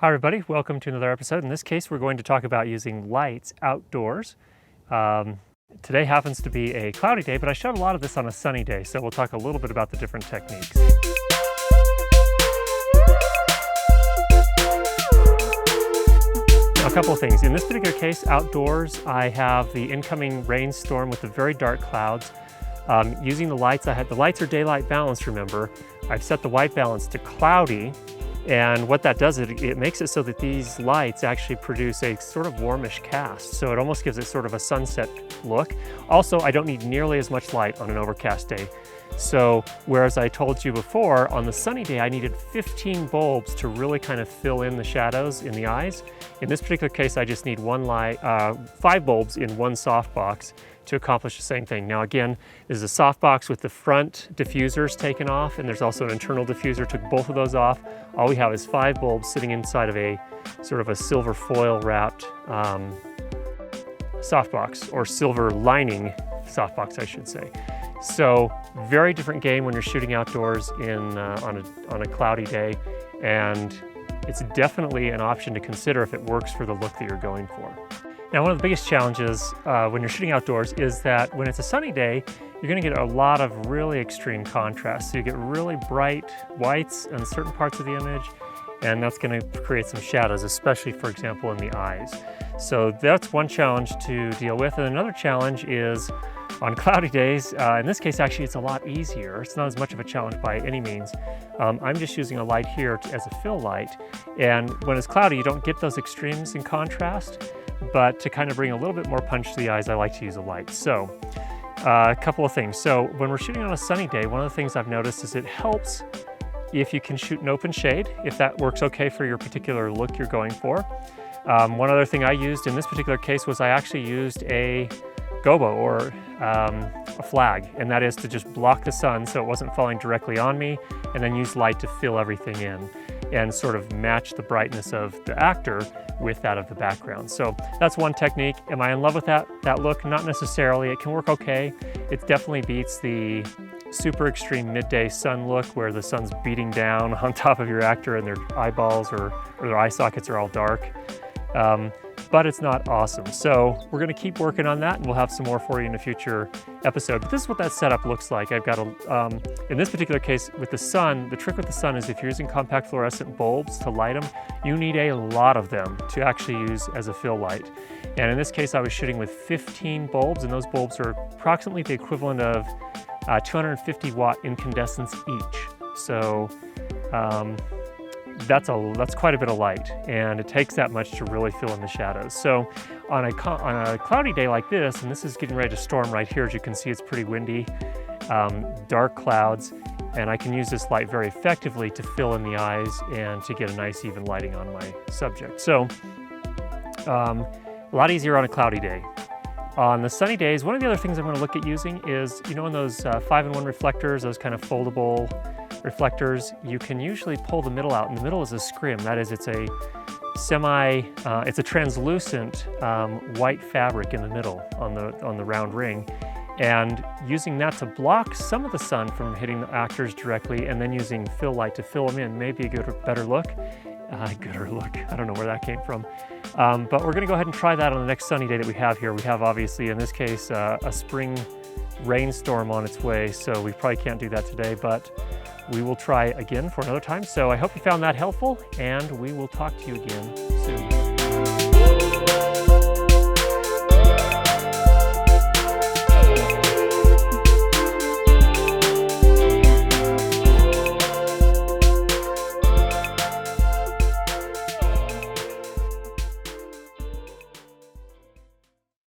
Hi everybody, welcome to another episode. In this case, we're going to talk about using lights outdoors. Today happens to be a cloudy day, but I shot a lot of this on a sunny day, so we'll talk a little bit about the different techniques. Now, a couple of things. In this particular case, outdoors, I have the incoming rainstorm with the very dark clouds. Using the lights, the lights are daylight balanced, remember. I've set the white balance to cloudy. And what that does is it makes it so that these lights actually produce a sort of warmish cast. So it almost gives it sort of a sunset look. Also, I don't need nearly as much light on an overcast day. So whereas I told you before, on the sunny day, I needed 15 bulbs to really kind of fill in the shadows in the eyes. In this particular case, I just need 5 bulbs in one softbox to accomplish the same thing. Now again, this is a softbox with the front diffusers taken off, and there's also an internal diffuser, took both of those off. All we have is 5 bulbs sitting inside of a sort of a silver foil wrapped softbox, or silver lining softbox, I should say. So very different game when you're shooting outdoors on a cloudy day, and it's definitely an option to consider if it works for the look that you're going for. Now, one of the biggest challenges when you're shooting outdoors is that when it's a sunny day, you're going to get a lot of really extreme contrast. So you get really bright whites in certain parts of the image, and that's going to create some shadows, especially, for example, in the eyes. So that's one challenge to deal with. And another challenge is on cloudy days. In this case, actually, it's a lot easier. It's not as much of a challenge by any means. I'm just using a light here as a fill light. And when it's cloudy, you don't get those extremes in contrast. But to kind of bring a little bit more punch to the eyes, I like to use a light. So a couple of things. So when we're shooting on a sunny day, one of the things I've noticed is it helps if you can shoot an open shade, if that works okay for your particular look you're going for. One other thing I used in this particular case was I actually used a gobo, or a flag, and that is to just block the sun so it wasn't falling directly on me, and then use light to fill everything in and sort of match the brightness of the actor with that of the background. So that's one technique. Am I in love with that look? Not necessarily. It can work okay. It definitely beats the super extreme midday sun look where the sun's beating down on top of your actor and their eyeballs or their eye sockets are all dark. But it's not awesome. So we're going to keep working on that, and we'll have some more for you in a future episode. But this is what that setup looks like. I've got in this particular case with the sun, the trick with the sun is if you're using compact fluorescent bulbs to light them, you need a lot of them to actually use as a fill light. And in this case, I was shooting with 15 bulbs, and those bulbs are approximately the equivalent of 250 watt incandescents each. So that's quite a bit of light, and it takes that much to really fill in the shadows. So on a cloudy day like this, and this is getting ready to storm right here, as you can see, it's pretty windy, dark clouds, and I can use this light very effectively to fill in the eyes and to get a nice even lighting on my subject. So a lot easier on a cloudy day. On the sunny days, one of the other things I'm going to look at using is, in those 5-in-1 reflectors, those kind of foldable reflectors, you can usually pull the middle out, and the middle is a scrim. That is, it's a it's a translucent white fabric in the middle on the round ring, and using that to block some of the sun from hitting the actors directly, and then using fill light to fill them in may be a better look. Gooder look. I don't know where that came from. But we're going to go ahead and try that on the next sunny day that we have here. We have, obviously, in this case, a spring rainstorm on its way, so we probably can't do that today, but we will try again for another time. So I hope you found that helpful, and we will talk to you again soon.